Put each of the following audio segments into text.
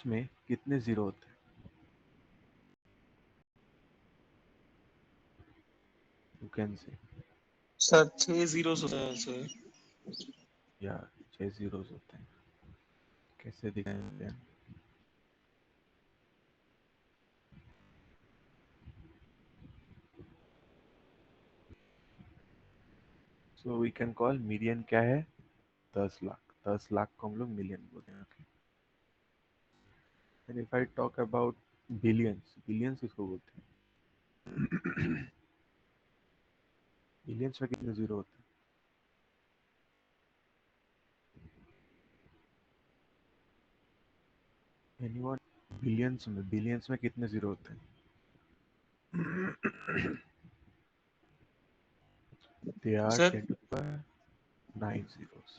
Billions में कितने zero होते हैं? You can say sir 6 zero से। या 6 जीरोस होते हैं। कैसे दिखाएंगे हम? So we can call million क्या है? 10 लाख। 10 लाख को हम लोग मिलियन बोलते हैं। Okay. And if I talk about billions, billions किसको बोलते हैं? बिलियंस में कितने जीरो होते हैं? एनीवन? बिलियंस में कितने जीरो होते हैं? They are sir 10 to the power 9 zeros.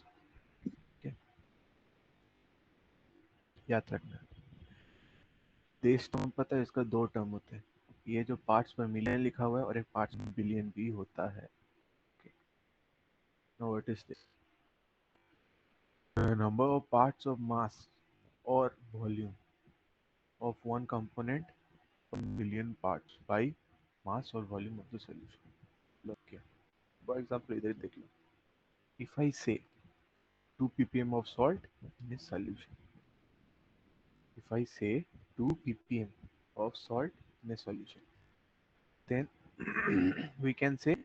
Okay? याद रखना। देश टर्म पता है, इसका दो टर्म होते हैं। ये जो पार्ट्स पर मिलियन लिखा हुआ है और एक पार्ट्स में बिलियन भी होता है। Now what is this? Number of parts of mass और volume of one component from million parts by mass or volume of the solution. मतलब क्या? For example, इधर देख लो. If I say 2 ppm of salt in a solution, if I say 2 ppm of salt in a solution, then we can say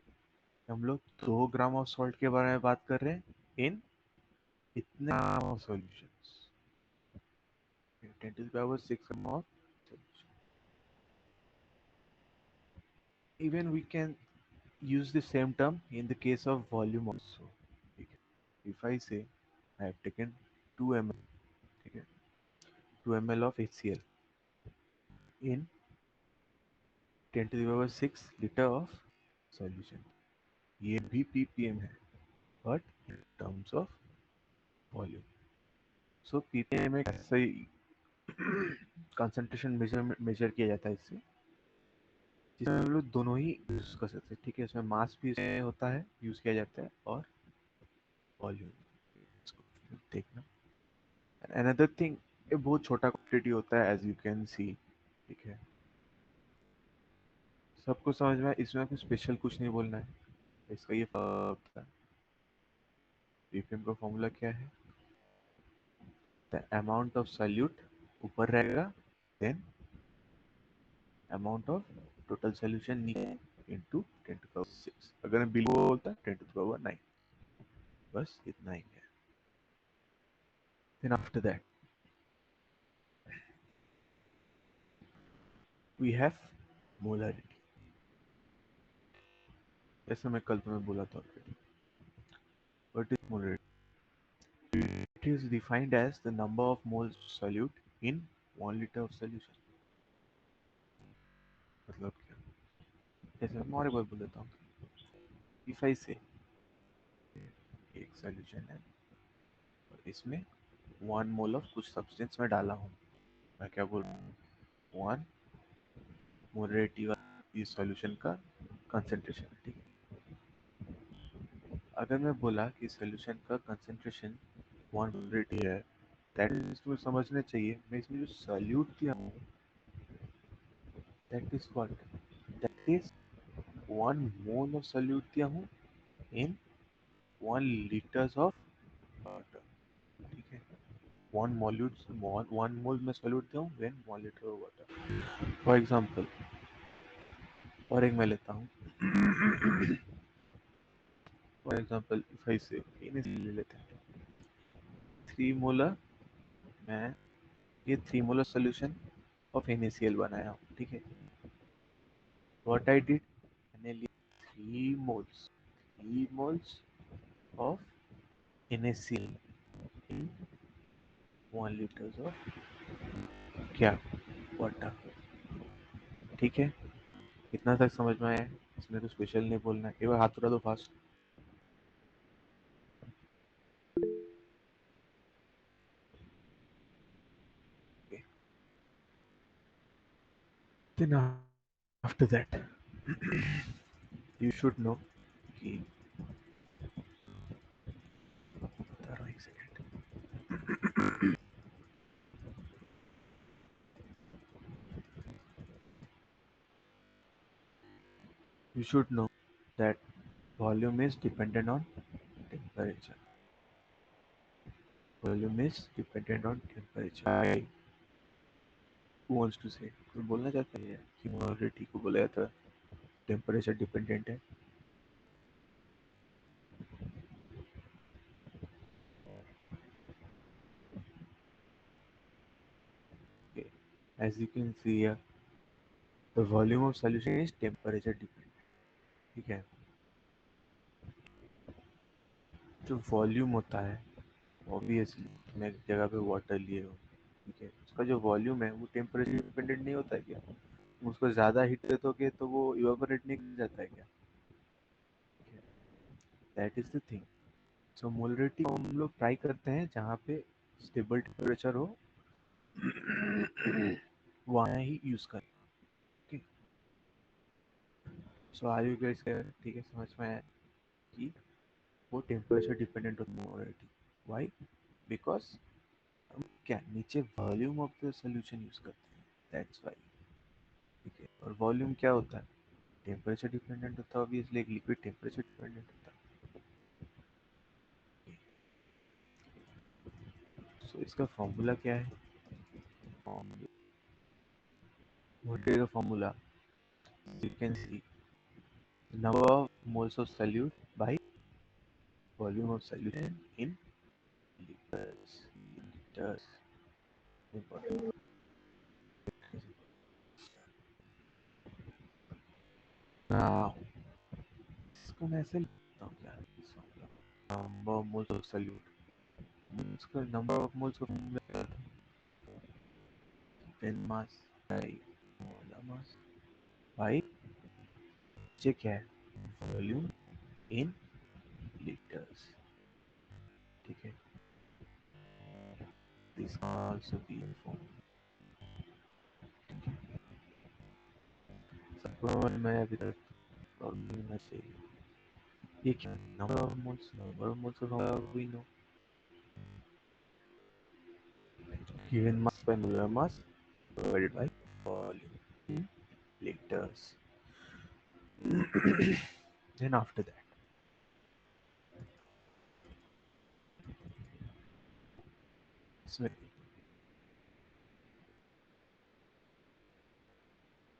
हम लोग 2 gram of salt के बारे में बात कर रहे हैं इन इतने gram of solutions, 10 to the power 6 gram of solution. Even we can use the same term in the case of volume also. If I say I have taken 2 ml, okay, 2 ml of HCl in 10 to the power 6 liter of solution, ये भी ppm है but in terms of volume. So ppm एक ऐसा ही concentration measure किया जाता है इससे, जिसमें हम लोग दोनों ही यूज कर सकते हैं. ठीक है, इसमें मास भी इसमें होता है, यूज किया जाता है, और वॉल्यूम. देखना. अनदर थिंग, ये बहुत छोटा क्वांटिटी होता है एज यू कैन सी. ठीक है, सबको समझ में, इसमें कुछ स्पेशल कुछ नहीं बोलना है. इसका ये होता है. पीपीएम का फॉर्मूला क्या है? द अमाउंट ऑफ सॉल्यूट ऊपर रहेगा, then amount of total solution नीचे इनटू 10 to the power 6. अगर मैं बिलो बोलता 10 to the power 9. बस इतना ही है. Then after that we have molarity. जैसे मैं कल तुम्हें बोला था already. What is molarity? It is defined as the number of moles of solute in 1 liter of solution. मतलब क्या? जैसे मैं और एक बार बोल देता हूँ. If I say एक सॉल्यूशन है और इसमें 1 मोल ऑफ कुछ सब्सटेंस में डाला हूँ, मैं क्या बोल रहा हूँ? 1 मोलरिटी इस सॉल्यूशन का कंसेंट्रेशन. ठीक है, अगर मैं बोला कि सॉल्यूशन का कंसेंट्रेशन 1 मोलरिटी है, दैट इज, तुम्हें समझना चाहिए मैं इसमें जो सॉल्यूट दिया हूँ, that is what, that is 1 mole of solute दिया हूँ इन 1 liters of water. ठीक है, 1 मोल में सॉल्यूट दिया हूँ when 1 liter of water. For example, और एक मैं लेता हूँ. फॉर एग्जाम्पल इफ आई से ले लेते हैं 3 मोलर. मैं ये 3 मोलर सोल्यूशन ऑफ NaCl बनाया हूँ. ठीक है, व्हाट आई डिड, मैंने लिया 3 moles of NaCl in 1 liters of क्या, वाटर. ठीक है, इतना तक समझ में आया? इसमें तो स्पेशल नहीं बोलना है. एक बार हाथ उठा दो fast. Then after that you should know कि, बता रहा हूँ एक second. You should know that volume is dependent on temperature. Volume is dependent on temperature. Who wants to say? कोई बोलना चाहता है कि मोलरिटी को बोला जाता है टेम्परेचर डिपेंडेंट है. Okay. As you can see here, the volume of solution is temperature dependent. ठीक है. जो वॉल्यूम होता है ऑब्वियसली मैं एक जगह पे वाटर लिए हो, ठीक है, उसका जो वॉल्यूम है वो टेम्परेचर डिपेंडेंट नहीं होता है क्या? तुम उसको ज़्यादा हीट दोगे तो वो इवापोरेट नहीं कर जाता है क्या? That is the thing. So molarity को हम लोग ट्राई करते हैं जहाँ पे स्टेबल टेम्परेचर हो वहाँ ही यूज़ करें. Okay. So are you guys clear? ठीक है, समझ में आया कि वो टेम्परेचर डिपेंडेंट होती है मोलरिटी. वाई? बिकॉज हम क्या नीचे volume of the solution use करते हैं, दैट्स वाई. ठीक है. और वॉल्यूम क्या होता है? टेम्परेचर डिपेंडेंट होता है ऑब्वियसली, एक लिक्विड टेम्परेचर डिपेंडेंट होता है. सो इसका फॉर्मूला क्या है? मोलरिटी का formula you can see number of moles of solute by volume of solution in liters. Liters. Important. Now, इसको मैं ऐसे लिखता हूँ क्या? Number of moles of solute. इसका number of moles of then mass by molar mass by ये क्या है? Volume in liters. ठीक है. This can also be informed. सबको मैं अभी तक प्रॉब्लम होना चाहिए. ये क्या? Number of moles of we know. Given mass by molar mass divided by volume in liters. Then after that, so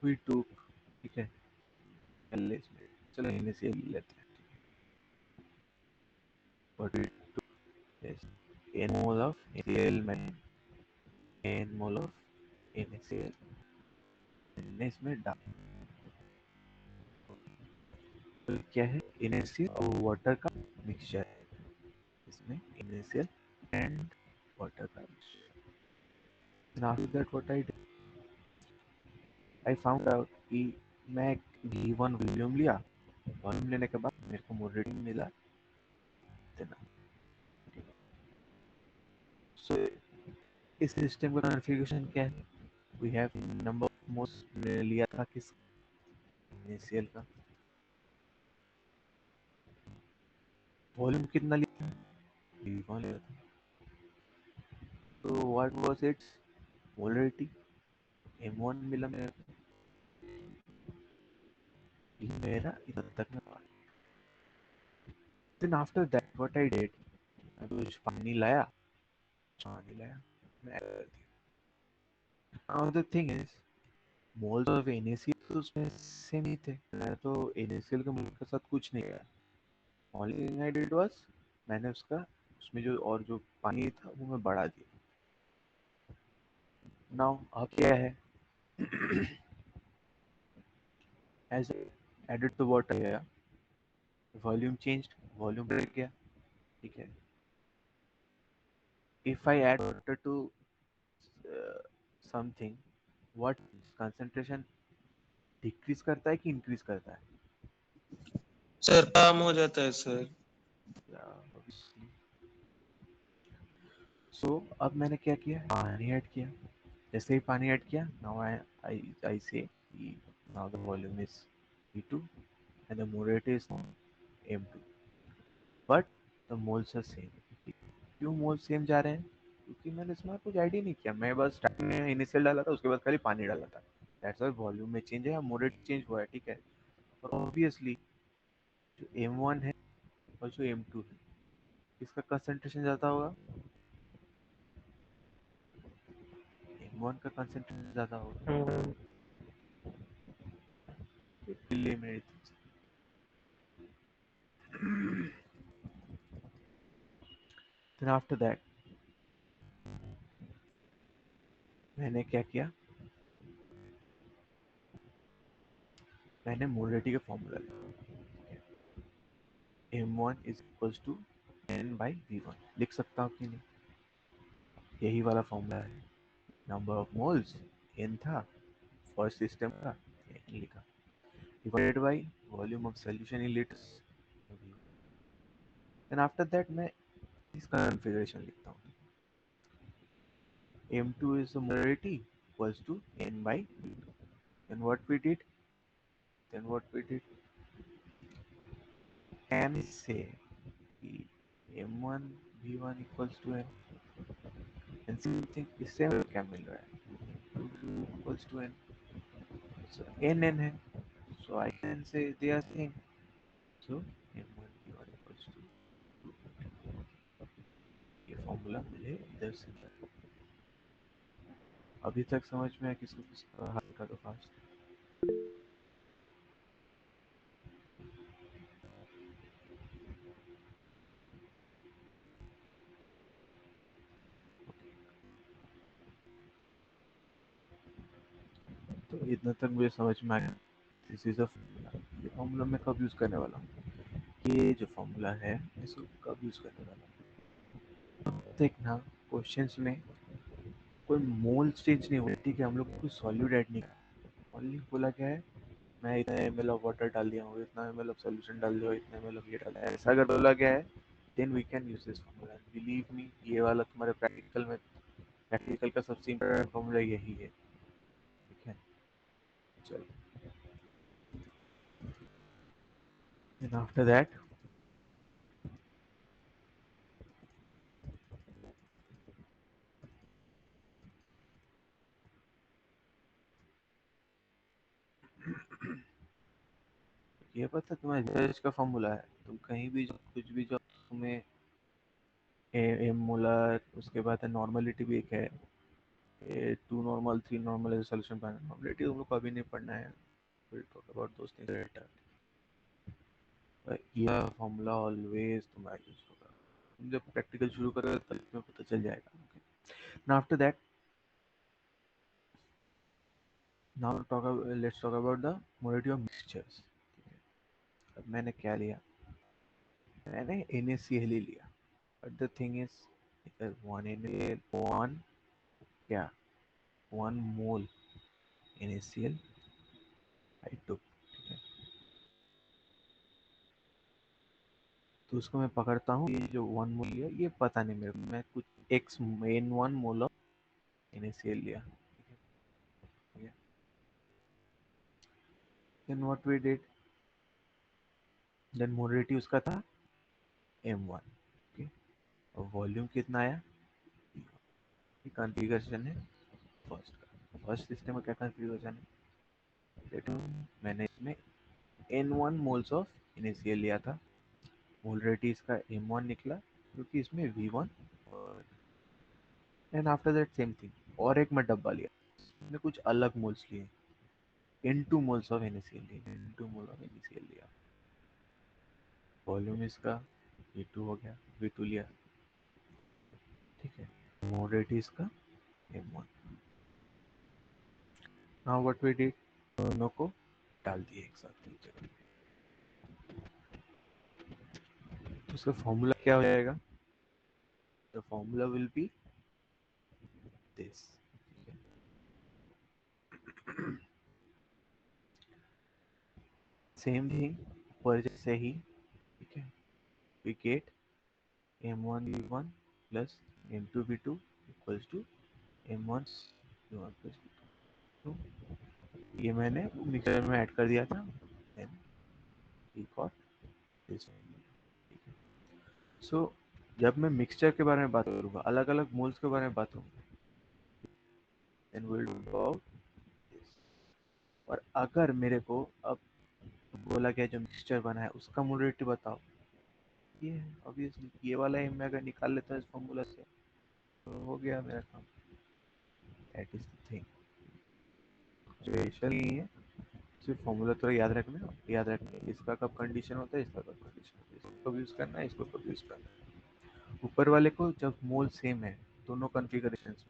we took, ठीक है, LH, चलो NaCl लेते हैं. What we took is n mole of NaCl मैंने n mole of NaCl मैंने इसमें डाल. तो क्या है? NaCl और वाटर का मिक्सचर है. इसमें NaCl and वाटर का mixture. Then after that what I did, I found out कि मैं V1 वॉल्यूम लिया. वॉल्यूम लेने के बाद मेरे को मोल रेटिंग मिला इतना. सो इस सिस्टम का कॉन्फ़िगरेशन क्या है? We have number of moles लिया था किस NaCl का. वॉल्यूम कितना लिया था? V1 लिया था. तो what was it's molarity? M1 मिला मेरे को. ये मेरा इधर तक में पानी. Then after that what I did, मैं कुछ पानी लाया. मैं ऐड कर दिया. Now the thing is moles of NaCl तो उसमें सेम ही थे. मैं तो NaCl के मोल के साथ कुछ नहीं किया. Only thing I did was मैंने उसका उसमें जो और जो पानी था वो मैं बढ़ा दिया. नाउ अब क्या है? एज एडेड द वाटर गया, वॉल्यूम चेंज्ड, वॉल्यूम बढ़ गया. ठीक है. If I add water to something, what concentration decrease करता है कि इंक्रीज करता है? सर काम हो जाता है सर. सो अब मैंने क्या किया? पानी ऐड किया. जैसे ही पानी ऐड किया, नाउ आई से now the volume is V2 and the molarity is M2, but the moles are same. क्यों मोल सेम जा रहे हैं? क्योंकि मैंने इसमें कुछ ऐड ही नहीं किया. मैं बस स्टार्टिंग में इनिशियल डाला था, उसके बाद खाली पानी डाला था. दैट्स व्हाई वॉल्यूम में चेंज है या मोलेरिटी चेंज हुआ है. ठीक है. और ऑब्वियसली जो M1 है और जो M2 है, इसका कंसंट्रेशन ज़्यादा होगा, M1 का कंसंट्रेशन ज़्यादा होगा। हम्म, प्रिलिमिनरी देन आफ्टर दैट मैंने क्या किया, मैंने मोलरिटी का फॉर्मूला लिखा, M1 is equals to N/V1 लिख सकता हूँ कि नहीं, यही वाला फॉर्मूला है। नंबर ऑफ मोल्स N था, फर्स्ट सिस्टम का N लिखा, divided by volume of solution in litres. Then after that मैं इसका कॉन्फ़िगरेशन लिखता हूँ, M2 is the molarity equals to N/V2. Then what we did? Then what we did? Can say M1 V1 equals to N, and same thing इससे हमें क्या मिल रहा है, equals to N, so N है, so I can say they are same, so M1 V1 equals to 2, ये formula मुझे इधर से मिला। अभी तक समझ में आया किसको किसका हाथ का तो फास्ट। तो इतना तक मुझे समझ में आया, दिस इज अ फॉर्मूला। ये फॉर्मूला मैं कब यूज करने वाला हूँ, ये जो फॉर्मूला है इसको कब यूज करने वाला हूँ, देखना क्वेश्चंस में कोई मोल चेंज नहीं हुआ, ठीक है, हम लोग कोई सॉल्यूट ऐड नहीं करा, ओनली बोला क्या है, मैं इतना ml ऑफ वाटर डाल दिया हूँ, इतना ml ऑफ सॉल्यूशन डाल दिया, इतना ml ऑफ ये डाला है, ऐसा अगर बोला गया है then we can use this formula. Believe me, ये वाला तुम्हारे प्रैक्टिकल का सबसे इंपॉर्टेंट फॉर्मूला यही है, ठीक है। चलो, देन आफ्टर दैट ये पता तुम्हारे जज का फॉर्मूला है, तुम कहीं भी कुछ भी जो तुम्हें एम मोलर, उसके बाद है नॉर्मलिटी भी एक है, 2 नॉर्मल 3 नॉर्मल सोल्यूशन पाना, नॉर्मलिटी तुम लोग को अभी नहीं पढ़ना है, will talk about those things later. ये फॉर्मूला ऑलवेज तुम्हारा यूज होगा, तुम जब प्रैक्टिकल शुरू करोगे तब तुम्हें पता चल जाएगा। Now after that, now talk let's talk about the molarity of mixtures. अब मैंने क्या लिया, मैंने NaCl ही लिया, बट द थिंग इज इधर 1 1 क्या 1 मोल NaCl I took, ठीक है, तो उसको मैं पकड़ता हूँ, ये जो 1 मोल लिया ये पता नहीं मेरे को, मैं कुछ एक्स मेन 1 मोल ऑफ NaCl लिया, ठीक है। Then what we did, then molarity उसका था M1, ओके, और वॉल्यूम कितना आया, ये कॉन्फ़िगरेशन है फर्स्ट का, फर्स्ट सिस्टम का क्या कॉन्फ़िगरेशन है, मैंने इसमें N1 मोल्स ऑफ NaCl लिया था, मोलरिटी इसका M1 निकला क्योंकि इसमें V1, और and after that same thing, और एक मैं डब्बा लिया, इसमें कुछ अलग मोल्स लिए, N2 मोल्स ऑफ NaCl लिए, N2 मोल ऑफ NaCl लिया, वॉल्यूम इसका V2 हो गया, V2 लिया, ठीक है, मोलरिटी इसका M1। Now what we did, दोनों को डाल दिए एक साथ एक जगह, तो उसका फॉर्मूला क्या हो जाएगा, the formula will be this, same thing ऊपर जैसे ही, ठीक है, we get M1 V1 plus M2 V2 equals to M1 V1 plus V2, तो ये मैंने मिक्सर में ऐड कर दिया था, then we got this formula, ठीक है। सो जब मैं मिक्सचर के बारे में बात करूँगा, अलग अलग मोल्स के बारे में बात करूँगा, then we'll talk about this। और अगर मेरे को अब बोला गया जो मिक्सचर बना है उसका मोलरिटी बताओ। ये है ऑब्वियसली, ये वाला ही मैं अगर निकाल लेता हूँ इस फॉर्मूला से तो हो गया मेरा काम। That is the thing, special नहीं है, सिर्फ फॉर्मूला थोड़ा याद रखना है इसका कब कंडीशन होता है, इसका कब कंडीशन होता है, इसको कब यूज करना है, इसको कब यूज करना है। ऊपर वाले को जब मोल सेम है दोनों कॉन्फ़िगरेशन में,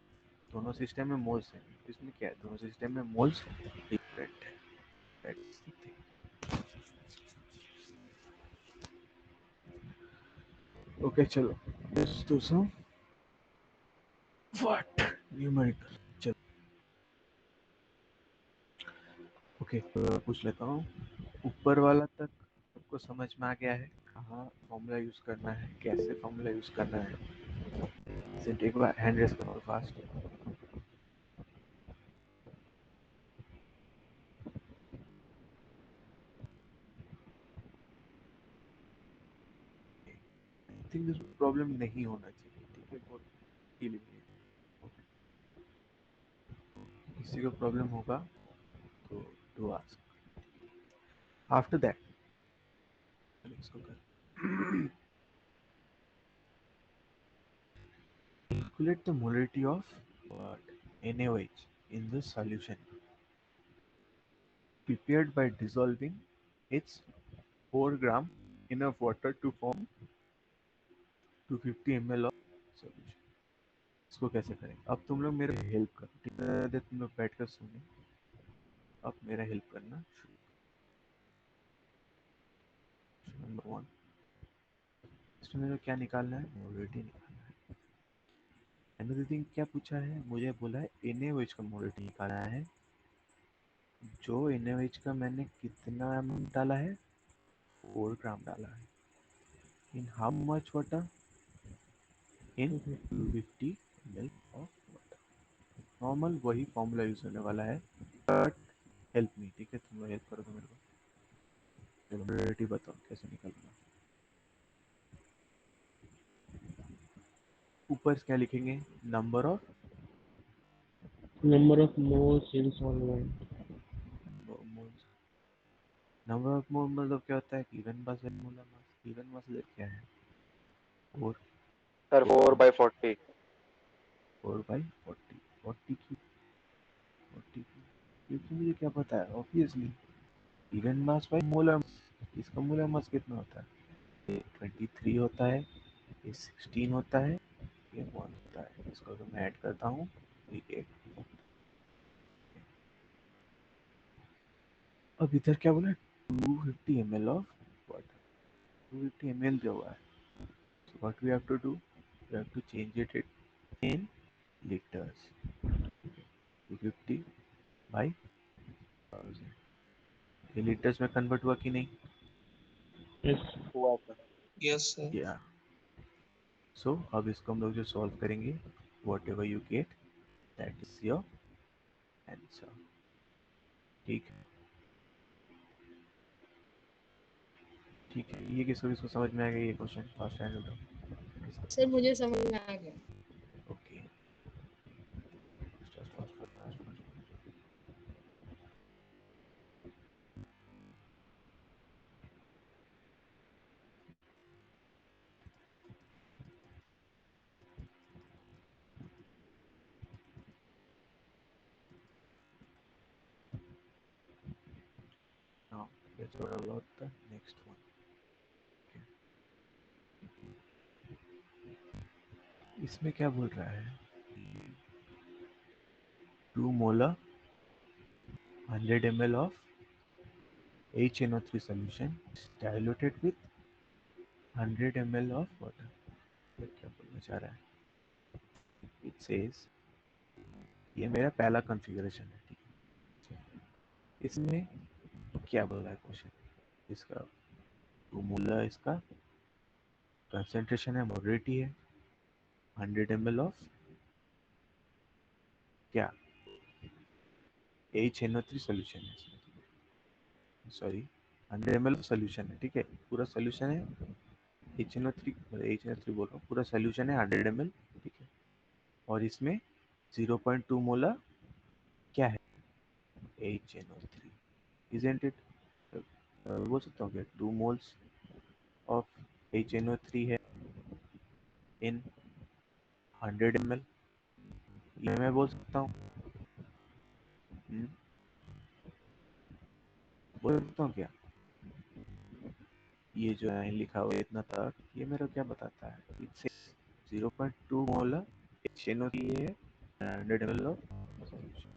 दोनों सिस्टम में मोल सेम है, इसमें क्या है दोनों सिस्टम में मोल्स डिफरेंट है। That's the thing. ओके चलो, let's do some what numerical. चलो ओके, तो पूछ लेता हूँ, ऊपर वाला तक आपको समझ में आ गया है कहाँ फॉर्मूला यूज करना है, कैसे फॉर्मूला यूज करना है। सिर्फ एक बार हैंड रेस करो fast. I think this problem नहीं होना चाहिए, ठीक है, बहुत इजीली। किसी को प्रॉब्लम होगा तो डू आस्क। आफ्टर दैट इसको कर calculate the molarity of what NaOH in the solution prepared by dissolving its 4 gram enough water to form 250 ml of solution। इसको कैसे करें, अब तुम लोग मेरे हेल्प करो, कितना देर तुम लोग बैठ कर सुने, अब मेरा हेल्प करना शुरू। नंबर वन, इसमें मेरे को क्या निकालना है, मोलरिटी निकालना है। अनदर थिंग क्या पूछा है, मुझे बोला है NaOH का मोलरिटी निकालना है। जो NaOH का मैंने कितना डाला है, 4 ग्राम डाला है। In how much water, in 250 ml of water. Normal वही फॉर्मूला यूज होने वाला है, बट हेल्प मी, ठीक है, तुम लोग हेल्प करो तो मेरे को मोलरिटी बताओ कैसे निकालना। ऊपर क्या लिखेंगे, number of Number of moles in solvent. Moles. Number of mole मतलब क्या होता है, given mass and molar mass. Given mass क्या है, 4, सर 4/40। 4/40। 40 की 40 की ये तो मुझे क्या पता है obviously, given mass by molar. इसका मोलर मास कितना होता है, ये 23 होता है, ये 16 होता है, ये 1 होता है। इसको तो मैं ऐड करता हूँ, ये 8। अब इधर क्या बोला, 250 ml ऑफ वाटर। 250 ml जो हुआ है, so what we have to do, we have to change it in liters। 250 by 1000, ये liters में कन्वर्ट हुआ कि नहीं, Yes. हुआ सर। Yes, sir. या सो अब इसको हम लोग जो सॉल्व करेंगे, what ever you get that is your answer. ठीक है, ठीक है, ये किसको किसको समझ में आ गया ये क्वेश्चन, फास्ट हैंड उठाओ। सर मुझे समझ में आ गया। Okay, fast fast fast fast. Now let's talk about the next one. इसमें क्या बोल रहा है, 2 molar 100 ml of HNO3 solution diluted with 100 ml of water। ये क्या बोलना चाह रहा है, इट सेज, ये मेरा पहला कॉन्फ़िगरेशन है, ठीक है। इसमें क्या बोल रहा है क्वेश्चन, इसका 2 मोलर इसका कंसंट्रेशन है, मॉडरेटी है, 100 ml ऑफ क्या, HNO3 सॉल्यूशन है इसमें, सॉरी 100 ml सॉल्यूशन है, ठीक है, पूरा सॉल्यूशन है। HNO3 HNO3 बोल रहा हूँ, पूरा सॉल्यूशन है 100 ml, ठीक है। और इसमें 0.2 मोलर क्या है, HNO3, isn't it? बोल सकता हूँ क्या 2 moles ऑफ HNO3 है इन 100 ml, ये मैं बोल सकता हूँ। बोल सकता हूँ क्या? ये जो है लिखा हुआ है इतना तक, ये मेरा क्या बताता है? इट्स 0.2 मोलर HNO3 है 100 ml ऑफ सॉल्यूशन।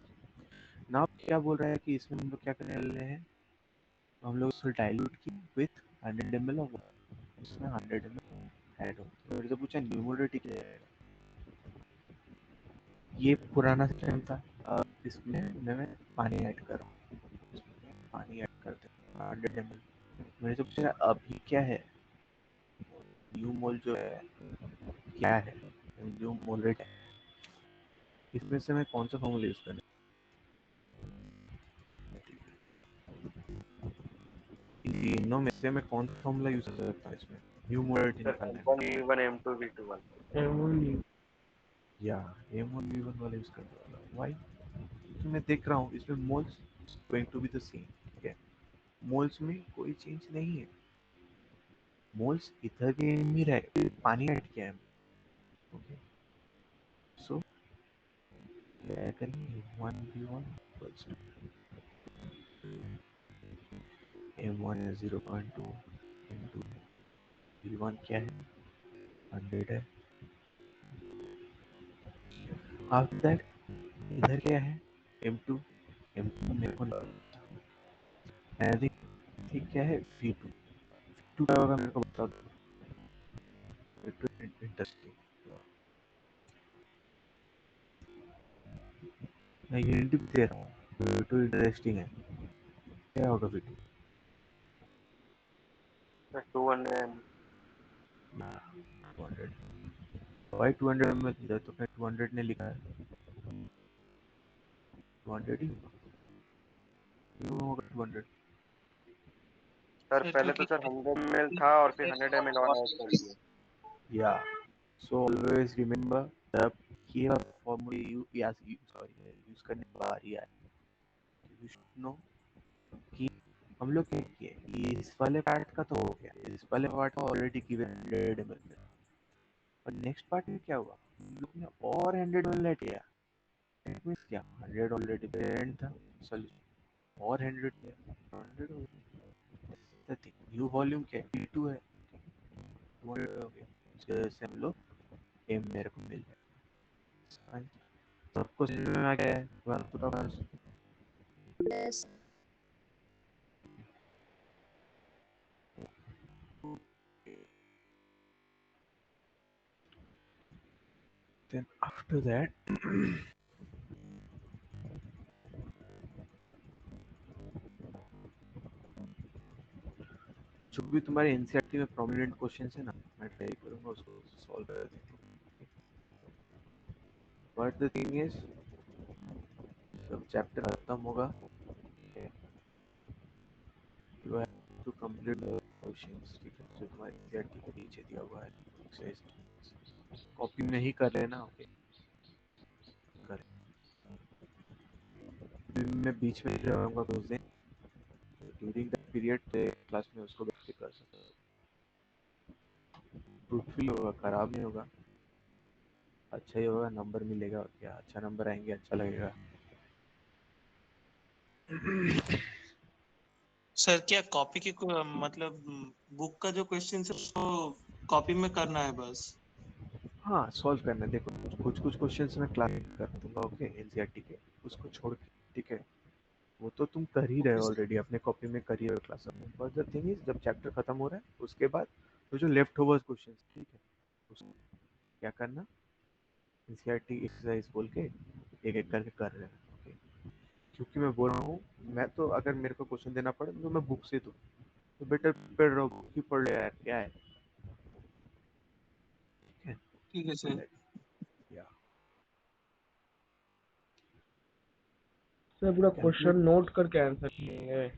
नाउ क्या बोल रहा है कि इसमें हम लोग क्या करने वाले हैं? हम लोग उसको डाइल्यूट की विथ 100 ml ऑफ वाटर, इसमें 100 ml ऐड हो। तो मेरे से पूछा न्यूमरेटर क्या है? ये पुराना सिस्टम था, अब इसमें मैं पानी ऐड कर रहा हूँ, इसमें पानी ऐड करते हैं 100 ml। मेरे से पूछा अभी क्या है? न्यू मोल जो है क्या है? न्यू मोल रेट है, इसमें से मैं कौन सा फॉर्मूला यूज करना? तीनों में से मैं कौन सा फॉर्मूला यूज कर सकता हूँ इसमें न्यू मोल रेट Sir, निकालने में? M1 V1 M2 V21. M1 या M1V1 वाला यूज करने वाला वाई? क्योंकि मैं देख रहा हूँ इसमें moles going to be the same, ठीक है? मोल्स में कोई चेंज नहीं है, मोल्स इधर के ही रहे, पानी ऐड किया है। ओके, सो क्या करेंगे 1v1 equals to m1 is 0.2 into v1 क्या है 100 है। आफ्टर दैट इधर क्या है m2, m2 मेरे को मैं ठीक क्या है v2, v2 क्या होगा मेरे को बता दो। v2 इंटरेस्टिंग, मैं ये हिंट भी दे रहा हूँ v2 इंटरेस्टिंग है। क्या होगा v2? Sir, 200 ml. 200, वाई 200 में इधर तो मैं 200 ने लिखा है, 200 ही होगा, क्यों होगा 200? सर सर पहले तो क्योंकि सर 100 ml था और फिर 100 ml और ऐड कर दिया। या सो ऑलवेज रिमेंबर जब ये फॉर्मूला यूज करने की बारी आए, यू शुड नो कि हम लोग क्या किए, ये इस वाले पार्ट का तो हो गया, इस वाले पार्ट का ऑलरेडी गिवन 100 ml, और नेक्स्ट पार्ट में क्या हुआ, हम लोग ने और 100 ml ऐड किया। इट मींस क्या 100 ऑलरेडी प्रेजेंट था सॉल्यूशन, और 100 किया 100 हो गया। न्यू वॉल्यूम क्या है V2 है, 200 हो गया, इसकी वजह से हम लोग m मेरे को मिल जाए। सबको समझ में आ गया है? बताओ बस। Yes. Then after that जो भी तुम्हारे एनसीईआरटी में प्रोमिनेंट क्वेश्चंस है ना, मैं ट्राई करूंगा उसको सॉल्व कर देने। बट द थिंग इज जब चैप्टर खत्म होगा you have to complete the questions, ठीक है, जो तुम्हारे एनसीईआरटी के नीचे दिया हुआ है एक्सरसाइज। कॉपी में ही कर लेना, ओके? कर मैं बीच में रहूंगा कुछ दिन, ड्यूरिंग द पीरियड क्लास में उसको बैठ के कर सकते हो। फ्रूटफुल होगा, खराब नहीं होगा, अच्छा ही होगा, नंबर मिलेगा और क्या, अच्छा नंबर आएंगे, अच्छा लगेगा। सर क्या कॉपी की मतलब बुक का जो क्वेश्चन है उसको कॉपी में करना है बस? हाँ सॉल्व करना है। देखो कुछ कुछ क्वेश्चंस मैं क्लास में कर दूंगा, ओके, एनसीईआरटी के, उसको छोड़ के, ठीक है? वो तो तुम कर ही रहे ओके हो सर। ऑलरेडी, अपने कॉपी में कर ही रहे हो क्लास में, बट द थिंग इज जब चैप्टर खत्म हो रहा है उसके बाद तो जो लेफ्ट ओवर्स क्वेश्चंस, ठीक है, उसको क्या करना, एनसीईआरटी एक्सरसाइज बोल के एक एक करके कर रहे हैं, ओके? क्योंकि मैं बोल रहा हूँ, मैं तो अगर मेरे को क्वेश्चन देना पड़े तो मैं बुक से दूँ, तो बेटर प्रिपेयर रहो, बुक ही पढ़ लो यार, क्या है, ठीक है? ठीक है सर। या सर पूरा कैलकुलेट, क्वेश्चन नोट करके आंसर लिखेंगे।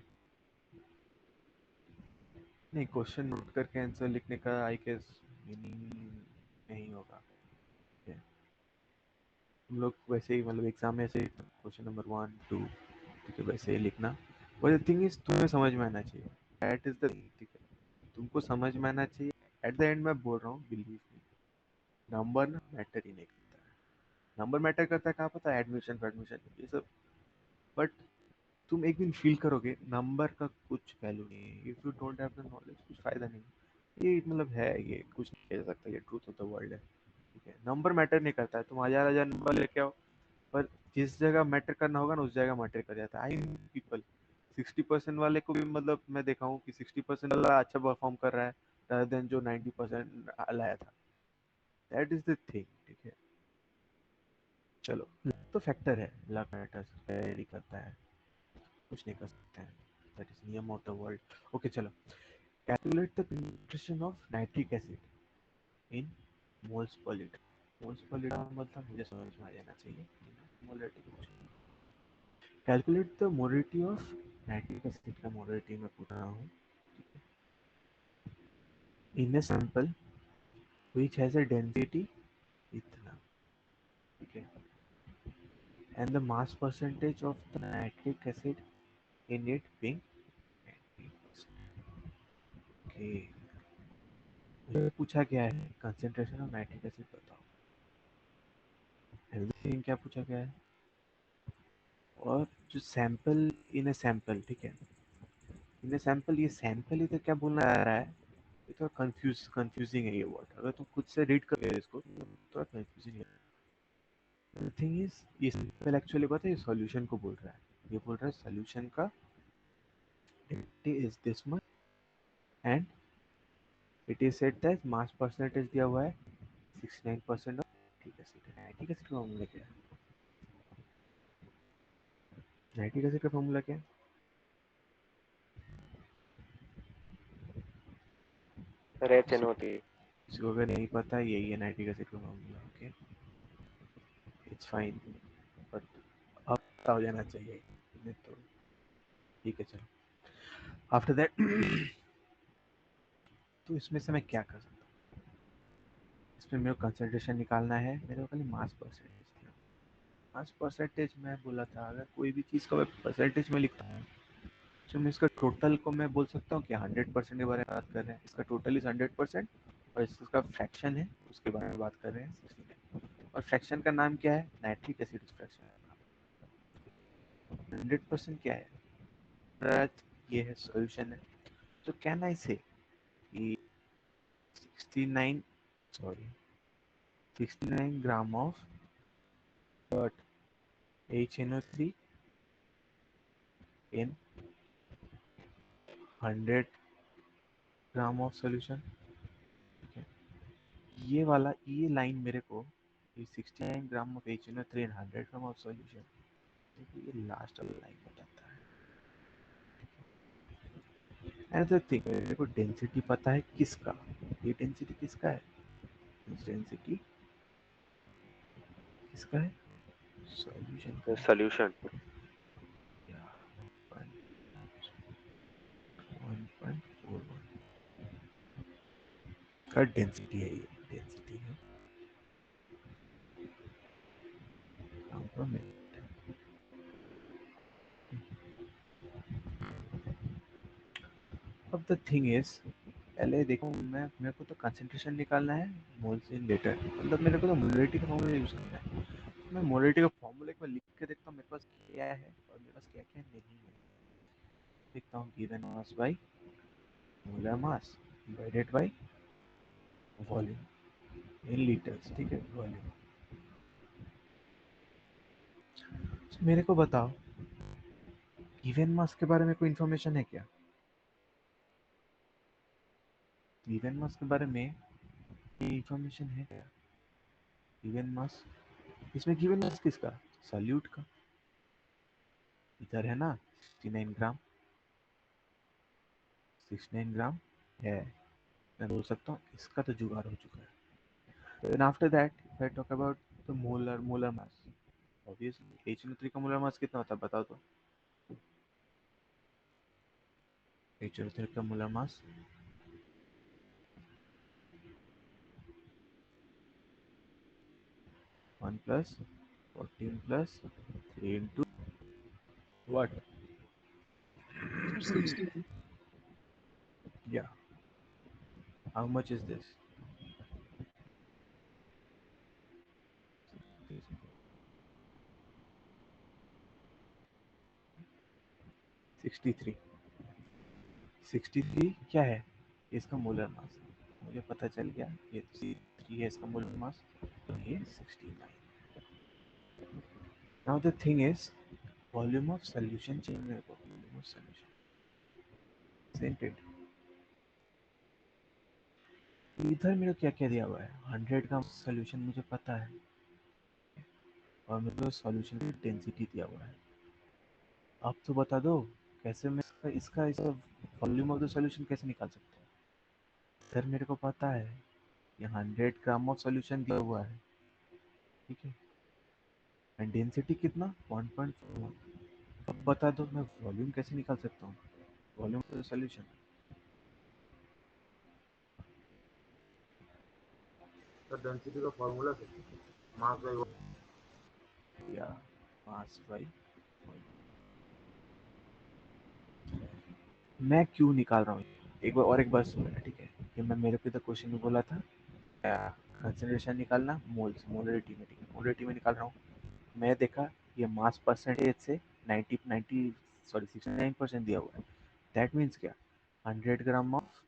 नहीं क्वेश्चन नोट करके आंसर लिखने का आई गेस मीनिंग नहीं होगा, ठीक है? हम लोग वैसे ही मतलब एग्जाम में ऐसे क्वेश्चन नंबर 1 2, ठीक है, वैसे ही लिखना, बट द थिंग इज तुम्हें समझ में आना चाहिए, दैट इज द, ठीक है, तुमको समझ में आना चाहिए। एट द एंड मैं बोल रहा हूँ, बिलीव मी, नंबर ना मैटर ही नहीं करता है। नंबर मैटर करता है कहाँ, पता है, एडमिशन एडमिशन ये सब। बट तुम एक दिन फील करोगे नंबर का कुछ वैल्यू नहीं है। If you don't have the knowledge, कुछ फायदा नहीं है। ये मतलब है, ये कुछ नहीं कह सकता, ये ट्रूथ ऑफ द वर्ल्ड है। ठीक है, नंबर मैटर नहीं करता है, तुम हजार हजार नंबर लेके आओ, पर जिस जगह मैटर करना होगा ना उस जगह मैटर कर जाता है। आई पीपल 60% वाले को भी, मतलब मैं देखा हूँ कि 60% वाला अच्छा परफॉर्म कर रहा है rather देन जो 90% लाया था। दैट इज द थिंग, ठीक है। चलो, लक तो फैक्टर है, लक मैटर्स वेरी करता है, कुछ नहीं कर सकते हैं। दैट इज नियम ऑफ द वर्ल्ड। ओके चलो, calculate the concentration of nitric acid in moles per litre. Moles per litre मतलब मुझे समझ में आ जाना चाहिए, मोलरिटी कुछ। Calculate the molarity of nitric acid का मोलरिटी मैं पूछ रहा हूँ in a sample which has a density इतना, ठीक है, and the mass percentage of the nitric acid in it being 90%। Okay, मुझे पूछा गया है कंसंट्रेशन ऑफ नाइट्रिक एसिड बताओ। एवरीथिंग क्या पूछा गया है, और जो सैंपल इन ए सैंपल, ठीक है, इन ए सैंपल, ये सैंपल इधर क्या बोलना आ रहा है, ये थोड़ा कंफ्यूजिंग है ये वर्ड। अगर तुम खुद से रीड कर इसको तो थोड़ा कंफ्यूजिंग है। द थिंग इज, ये सैंपल एक्चुअली पता है ये सॉल्यूशन को बोल रहा है। ये बोल रहा है सॉल्यूशन का density is this much and it is said that mass percentage दिया हुआ है 69% of nitric acid. Nitric acid का फॉर्मूला क्या है, नाइट्रिक एसिड का फॉर्मूला क्या है? रेच किसी NO3। किसी को अगर नहीं पता है, यही है नाइट्रिक एसिड का formula. Okay, it's fine, but अब पता हो जाना चाहिए नहीं तो। ठीक है चलो, आफ्टर दैट तो इसमें से मैं क्या कर सकता हूँ, इसमें मेरे को कंसंट्रेशन निकालना है, मेरे को खाली मास परसेंटेज दिया। मास परसेंटेज मैं बोला था, अगर कोई भी चीज़ को मैं परसेंटेज में लिखता हूँ तो मैं इसका टोटल को मैं बोल सकता हूँ कि 100% के बारे में बात कर रहे हैं, इसका टोटल इज 100%, और इसका फ्रैक्शन है उसके बारे में बात कर रहे हैं 69। और फ्रैक्शन का नाम क्या है, नाइट्रिक एसिड फ्रैक्शन। 100% क्या है, ये है सॉल्यूशन है। तो कैन आई से कि 69, sorry 69 gram of what HNO3 in 100 gram of solution. ठीक है, ये वाला, ये लाइन मेरे को, ये 69 gram of HNO3 in 100 gram of solution, देखो ये लास्ट वाला लाइन बताता है। अनदर थिंग, मेरे को डेंसिटी पता है किसका, ये डेंसिटी किसका है, डेंसिटी किसका है, सॉल्यूशन का है। सोल्यूशन। या 1.41 का डेंसिटी है, ये डेंसिटी है ग्राम पर मिनट। अब द थिंग इज, पहले देखो मैं, मेरे को तो कंसंट्रेशन निकालना है मोल्स इन लीटर, मतलब मेरे को तो मोलरिटी का फॉर्मूला यूज करना है। मैं मोलरिटी का फॉर्मूला एक बार लिख के देखता हूँ मेरे पास क्या है और मेरे पास क्या क्या नहीं है। देखता हूँ, given mass by molar mass divided by volume in litres, ठीक है, वॉल्यूम। मेरे को बताओ, गिवन मास के बारे में कोई इन्फॉर्मेशन है क्या, गिवन मास के बारे में ये इन्फॉर्मेशन है क्या, गिवन मास, इसमें गिवन मास किसका, सॉल्यूट का, इधर है ना 69 ग्राम, 69 ग्राम है, मैं बोल सकता हूँ इसका तो जुगाड़ हो चुका है। Then after that if I talk about the molar mass, obviously HNO3 का मोलर मास कितना होता है बताओ तो, HNO3 का molar mass 1 plus 14 plus 3 into what, 60। How much is this? 63। 63 क्या है? ये इसका मोलर मास है। मुझे पता चल गया ये 3 है इसका मोलर मास, तो ये 69। Now the thing is volume of solution चाहिए मेरे को। Volume of solution isn't it? इधर मेरे को क्या क्या दिया हुआ है? 100 का सॉल्यूशन मुझे पता है, और मेरे को सॉल्यूशन की डेंसिटी दिया हुआ है। आप तो बता दो कैसे मैं इसका वॉल्यूम ऑफ द सॉल्यूशन कैसे निकाल सकता हूँ? इधर मेरे को पता है ये 100 ग्राम ऑफ सॉल्यूशन दिया हुआ है, ठीक है, एंड डेंसिटी कितना? 1.41। अब बता दो मैं वॉल्यूम कैसे निकाल सकता हूँ? वॉल्यूम ऑफ द सॉल्यूशन तो डेंसिटी का फॉर्मूला क्या है? मास बाय या मास बाई। मैं क्यों निकाल रहा हूँ? एक बार सुनना, ठीक है? कि मैं मेरे को इधर क्वेश्चन में बोला था कंसंट्रेशन निकालना मोल्स मोलरिटी में, ठीक है, मोलरिटी में निकाल रहा हूँ। मैं देखा ये मास परसेंटेज से 69% दिया हुआ है। दैट मीन्स क्या? 100 ग्राम ऑफ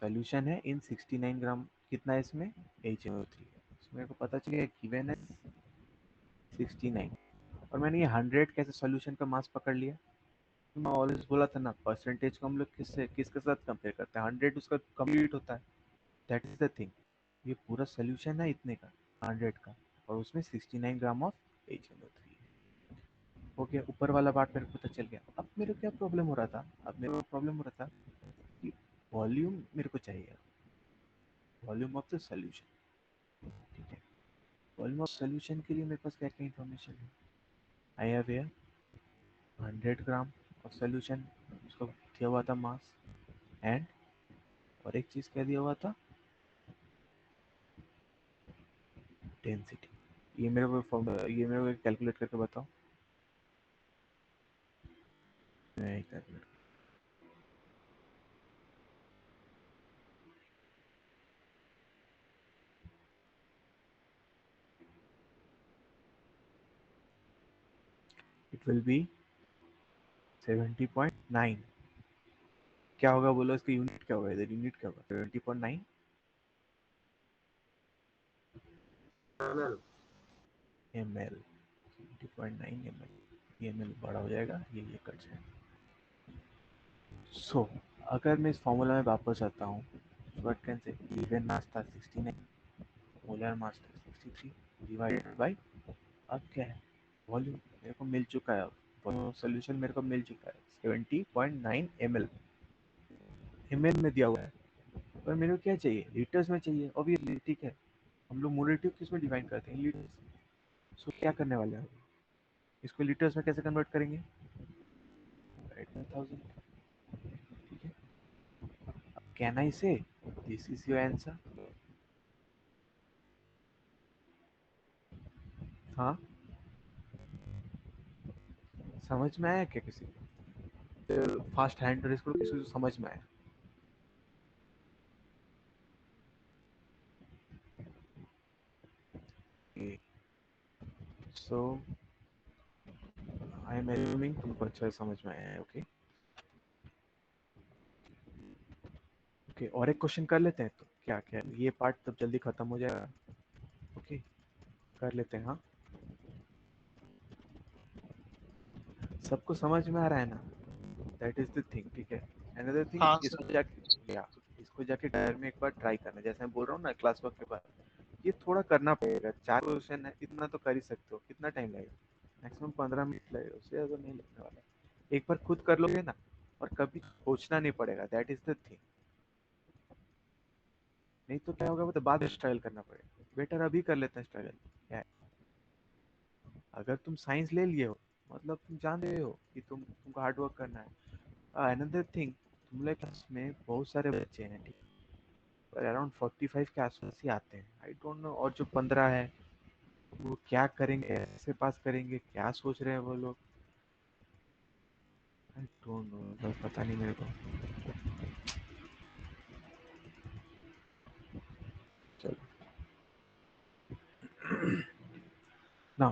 सॉल्यूशन है इन 69 ग्राम, कितना है इसमें? HNO3 है। मेरे को पता चल गया गिवन है 69, और मैंने ये 100 कैसे सॉल्यूशन का मास पकड़ लिया? तो मैं ऑलवेज बोला था ना, परसेंटेज को हम लोग किसके साथ कंपेयर करते हैं? 100 उसका कंप्लीट होता है। That is the thing. ये पूरा सोल्यूशन है इतने का, 100 का, और उसमें 69 ग्राम ऑफ HNO3 है। हो गया, ऊपर वाला पार्ट मेरे को पता चल गया। अब मेरे को क्या प्रॉब्लम हो रहा था? अब मेरे को प्रॉब्लम हो रहा था कि वॉल्यूम मेरे को चाहिए, वॉल्यूम ऑफ द सोल्यूशन, ठीक है। वॉल्यूम ऑफ सोल्यूशन के लिए मेरे पास क्या क्या इन्फॉर्मेशन है? I have here 100 gram of solution, उसको दिया हुआ था मास, एंड और एक चीज़ क्या दिया हुआ था? डेंसिटी। ये मेरे को कैलकुलेट करके बताओ। मैं कैलकुलेट, इट विल बी 70.9। क्या होगा बोलो? इसका यूनिट क्या होगा? इधर यूनिट क्या होगा? 70.9 ml। ml। 70.9 ml। ये ml बड़ा हो जाएगा, ये कट जाएगा। सो अगर मैं इस फॉर्मूला में वापस आता हूँ, what can say? Given mass था 69, मोलर मास था 63, डिवाइडेड बाय, अब क्या है? वॉल्यूम मेरे को मिल चुका है। अब सोल्यूशन मेरे को मिल चुका है 70.9 ml, ml में दिया हुआ है। पर मेरे को क्या चाहिए? लीटर्स में चाहिए ऑब्वियसली, ठीक है। हम लोग मोलेटिव किस में डिफाइन करते हैं? लीटर्स। सो क्या करने वाले हैं? इसको लीटर्स में कैसे कन्वर्ट करेंगे? 1000, ठीक है। अब कैन आई से दिस इज योर आंसर? हाँ, समझ में आया क्या किसी को? फास्ट हैंड रेस करो किसी को समझ में आया? सो आई एम एज्यूमिंग तुमको अच्छा समझ में आया है। ओके ओके, और एक क्वेश्चन कर लेते हैं तो क्या क्या ये पार्ट तब जल्दी खत्म हो जाएगा। ओके, कर लेते हैं। हाँ, सबको समझ में आ रहा है ना? दैट इज द थिंग, ठीक है। अनदर थिंग, हाँ इसको सर। जाके या इसको जाके डायर में एक बार ट्राई करना, जैसे मैं बोल रहा हूँ ना क्लास वर्क के बाद। ये थोड़ा करना पड़ेगा, 4 क्वेश्चन है, इतना तो कर ही सकते हो। कितना टाइम लगेगा? मैक्सिमम 15 मिनट लगेगा, उससे ज़्यादा नहीं लगने वाला। एक बार खुद कर लोगे ना, और कभी सोचना नहीं पड़ेगा। That is the thing. नहीं तो क्या होगा, वो तो बाद में स्ट्रगल करना पड़ेगा। बेटर अभी कर लेते हैं स्ट्रगल। क्या है? अगर तुम साइंस ले लिए हो, मतलब तुम जान रहे हो कि तुमको हार्ड वर्क करना है। अनदर थिंग, तुम्हारे क्लास में बहुत सारे बच्चे हैं, ठीक, पर अराउंड 45 के आसपास ही आते हैं। आई डोंट नो, और जो 15 है वो क्या करेंगे, ऐसे पास करेंगे, क्या सोच रहे हैं वो लोग? आई डोंट नो, पता नहीं मेरे को। ना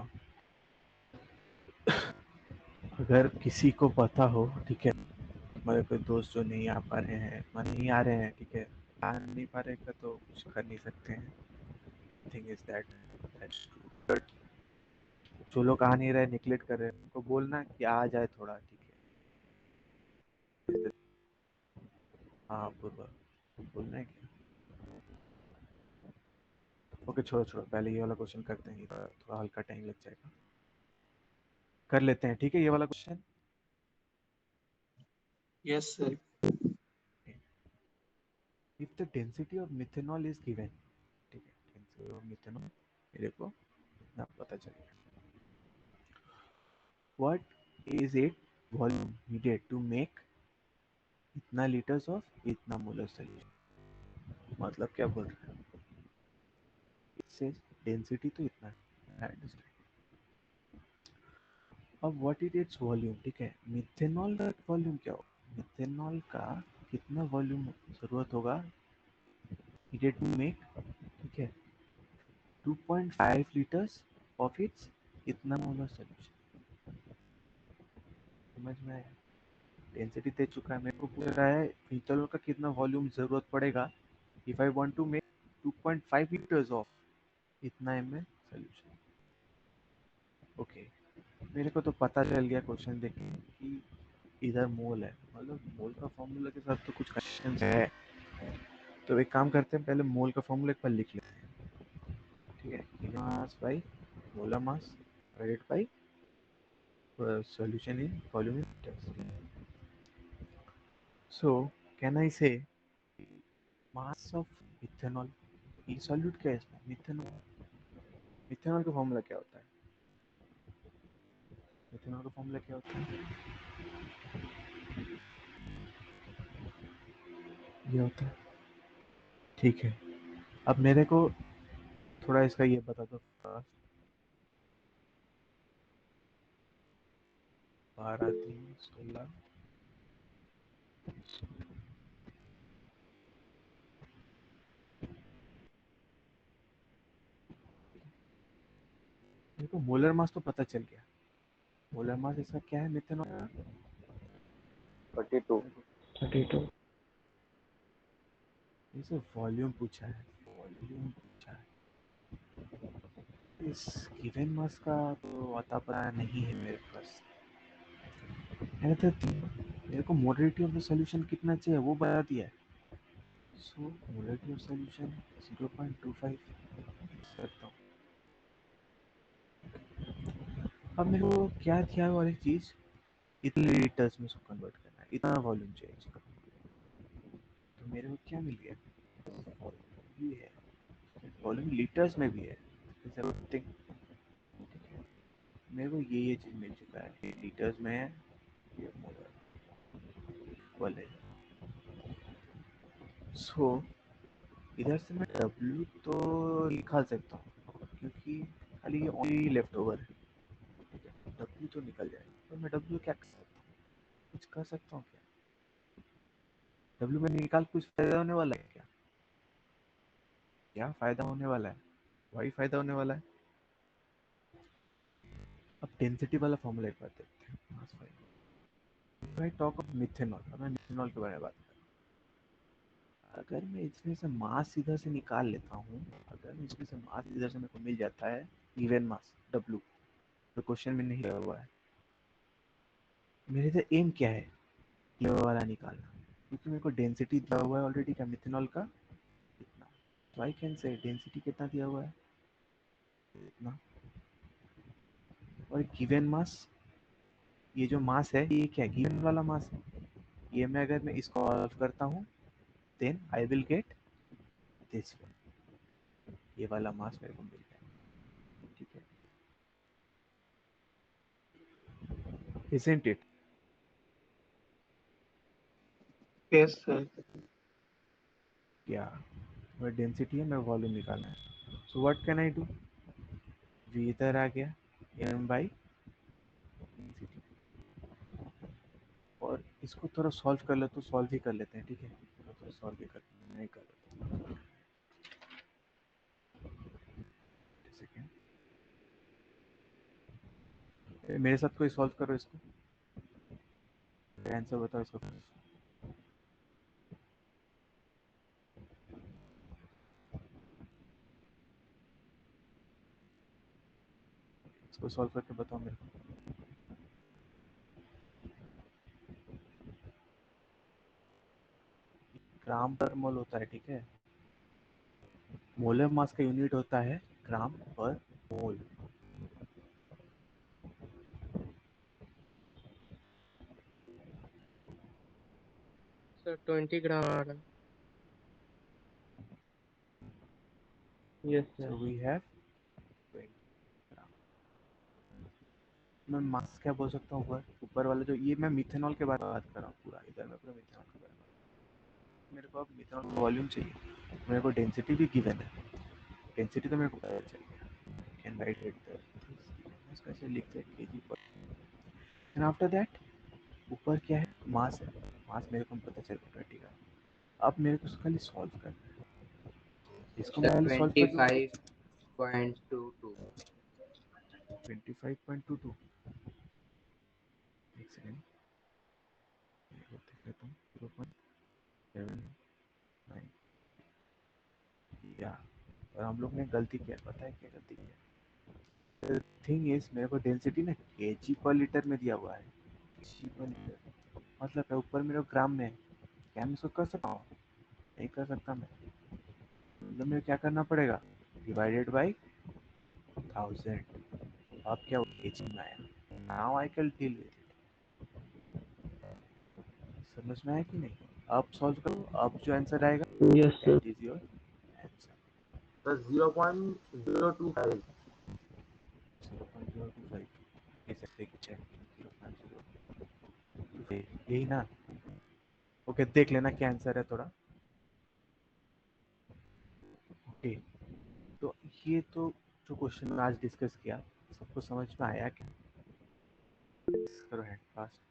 अगर किसी को पता हो, ठीक है, हमारे कोई दोस्त जो नहीं आ पा रहे हैं, नहीं आ रहे हैं, ठीक है, आ नहीं पा रहे का तो कुछ कर नहीं सकते हैं। Thing is that that's true, but जो लोग आ नहीं रहे, निगलेक्ट कर रहे हैं, उनको बोलना कि आ जाए थोड़ा, ठीक है। हाँ पूर्वा, बोलना है क्या? ओके छोड़ो छोड़ो, पहले ये वाला क्वेश्चन करते हैं, थोड़ा थोड़ा हल्का टाइम लग जाएगा, कर लेते हैं, ठीक है, ये वाला question. Yes sir. If the density of methanol is given, ठीक है, डेंसिटी ऑफ मिथेनॉल मेरे को इतना पता चलेगा, what is it volume needed to make इतना लीटर्स ऑफ इतना मोलर सॉल्यूशन। मतलब क्या बोल रहा है, इससे डेंसिटी तो इतना है, अंडरस्टैंड। अब व्हाट इज इट्स वॉल्यूम, ठीक है, मिथेनॉल का वॉल्यूम क्या होगा, मिथेनॉल का कितना वॉल्यूम जरूरत होगा नीडेड टू मेक, ठीक है, 2.5 लीटर्स ऑफ इट्स इतना मोलर सॉल्यूशन। समझ में आया? डेंसिटी दे चुका है, मेरे को पूछ रहा है मिथेनॉल का कितना वॉल्यूम जरूरत पड़ेगा if I want to make 2.5 litres of इतना ml सॉल्यूशन। ओके, मेरे को तो पता चल गया क्वेश्चन देख के कि इधर मोल है, मतलब मोल का फॉर्मूला के साथ तो कुछ कनेक्शन है। तो एक काम करते हैं, पहले मोल का फॉर्मूला एक बार लिख लेते हैं, ठीक है, mass by molar mass divided by solution in volume in liters. So can I say mass of ethanol, ये सॉल्यूट क्या है इसमें, मिथेनॉल। मिथेनॉल का फॉर्मूला क्या होता है, मिथेनॉल का फॉर्मूला क्या होता है, ये होता है, ठीक है। अब मेरे को थोड़ा इसका ये बता दो, 12 3 16, मेरे को मोलर मास तो पता चल गया, मोलर मास इसका क्या है मिथेनॉल का, 32। 32। इसे वॉल्यूम पूछा है, वॉल्यूम पूछा है, इस गिवन मास का तो अता पता नहीं है मेरे पास। मेरे को मोडरेटिव ऑफ द सॉल्यूशन कितना चाहिए वो बता दिया है, सो मोडरेटिव ऑफ सॉल्यूशन 0.25 करता हूँ। अब मेरे को क्या दिया है, और एक चीज इतने लीटर्स में उसको कन्वर्ट करना है, इतना वॉल्यूम चाहिए इसका, तो मेरे को क्या मिल गया, वॉल्यूम भी है, वॉल्यूम लीटर्स में भी है, ठीक है, मेरे को ये चीज मिल चुका है, ये लीटर्स में है, ये मोलर वाले। सो इधर से मैं W तो निकाल सकता हूँ, क्योंकि खाली ये ओनली लेफ्ट ओवर है, ठीक है, W तो निकल जाएगा, तो मैं W क्या कर सकता हूँ, कुछ कर सकता हूँ क्या, W में निकाल कुछ फायदा होने वाला है क्या, क्या फायदा होने वाला है, वही फायदा होने वाला है। अब डेंसिटी वाला फॉर्मूला एक बार देखते हैं, mass five, if I talk of methanol, अब मैं मिथेनॉल के बारे में बात कर रहा हूँ, अगर मैं इसमें से मास इधर से निकाल लेता हूँ, अगर मैं इसमें से मास इधर से मेरे को मिल जाता है, इवन मास W, तो क्वेश्चन में नहीं लगा हुआ है, मेरे इधर एम क्या है, ये वाला निकालना, क्योंकि मेरे को डेंसिटी दिया हुआ है ऑलरेडी का मिथेनॉल का इतना, तो आई कैन से डेंसिटी कितना दिया हुआ है इतना, और गिवन मास, ये जो मास है ये क्या गिवन वाला मास है, ये मैं अगर मैं इसको सॉल्व करता हूँ then I will get this, ये वाला मास मेरे को मिल गया, ठीक है, isn't it? Yes sir. क्या वह डेंसिटी है, मेरे वॉल्यूम निकालना है, so what can I do, v इधर आ गया m बाई डेंसिटी, और इसको थोड़ा सॉल्व कर ले तो सॉल्व ही कर लेते हैं, ठीक है, थोड़ा सॉल्व ही कर, नहीं कर लेते, सेकेंड, मेरे साथ कोई सॉल्व करो इसको, आंसर बताओ इसको। इसको सॉल्व करके बताओ मेरे को। ग्राम पर मोल होता है, ठीक है। मोलर मास का यूनिट होता है ग्राम पर मोल। सर 20 ग्राम आ रहा है। Yes So sir. we have 20 ग्राम। मैं मास क्या बोल सकता हूँ, ऊपर वाला जो, ये मैं मिथेनॉल के बारे में बात कर रहा हूँ पूरा, इधर मैं पूरा मिथेनॉल के बारे में बात। मेरे को अब मिथेनॉल का वॉल्यूम चाहिए, मेरे को डेंसिटी भी गिवन है, डेंसिटी तो मेरे को पता चल गया, कैन राइट इट इसको ऐसे लिखते हैं केजी पर। एंड आफ्टर दैट ऊपर क्या है, मास है, मास मेरे को पता चल गया 20 ग्राम। अब मेरे को इसको खाली सॉल्व करना है, इसको मैं सर खाली सॉल्व कर दूँ। 25.22 25.22, एक सेकेंड देख लेता हूँ। 0.79 या, और हम लोग ने गलती किया, पता है क्या गलती किया। थिंग इज मेरे को डेंसिटी ना केजी पर लीटर में दिया हुआ है, केजी पर लीटर मतलब है, ऊपर मेरे को ग्राम में है। क्या मैं इसको कर सकता हूँ? नहीं कर सकता मैं, मतलब मेरे क्या करना पड़ेगा, डिवाइडेड बाई 1000। अब क्या केजी में आया, now I can deal with it. समझ में आया कि नहीं? अब सॉल्व करो, अब जो आंसर आएगा yes sir. That is your answer. Sir 0.025। 0.025 ऐसे देखिए, चेक 0.025 यही ना। ओके देख लेना क्या आंसर है थोड़ा। ओके तो ये तो जो क्वेश्चन में आज डिस्कस किया सबको समझ में आया क्या? करो hand, fast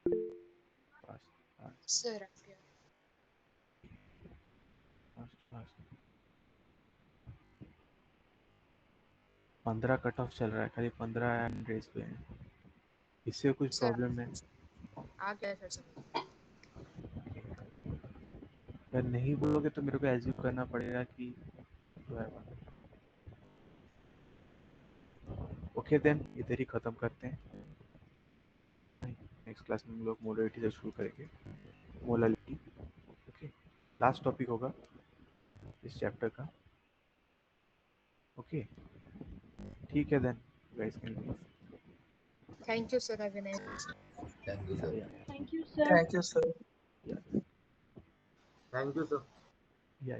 fast fast Sir, okay. Fast fast. 15 cut off चल रहा है, खाली 15 हैंड रेस हुए हैं, इससे कुछ Sir, प्रॉब्लम है? आ गया सर समझ। अगर नहीं बोलोगे तो मेरे को एज्यूम करना पड़ेगा कि जो है। ओके देन इधर ही खत्म करते हैं, नेक्स्ट क्लास में हम लोग मोलरिटी से शुरू करेंगे, मोलालिटी। ओके लास्ट टॉपिक होगा इस चैप्टर का। ओके ठीक है then, guys can leave. Thank you, sir. Have a nice day. Thank you, sir. Thank you sir. Thank you sir. या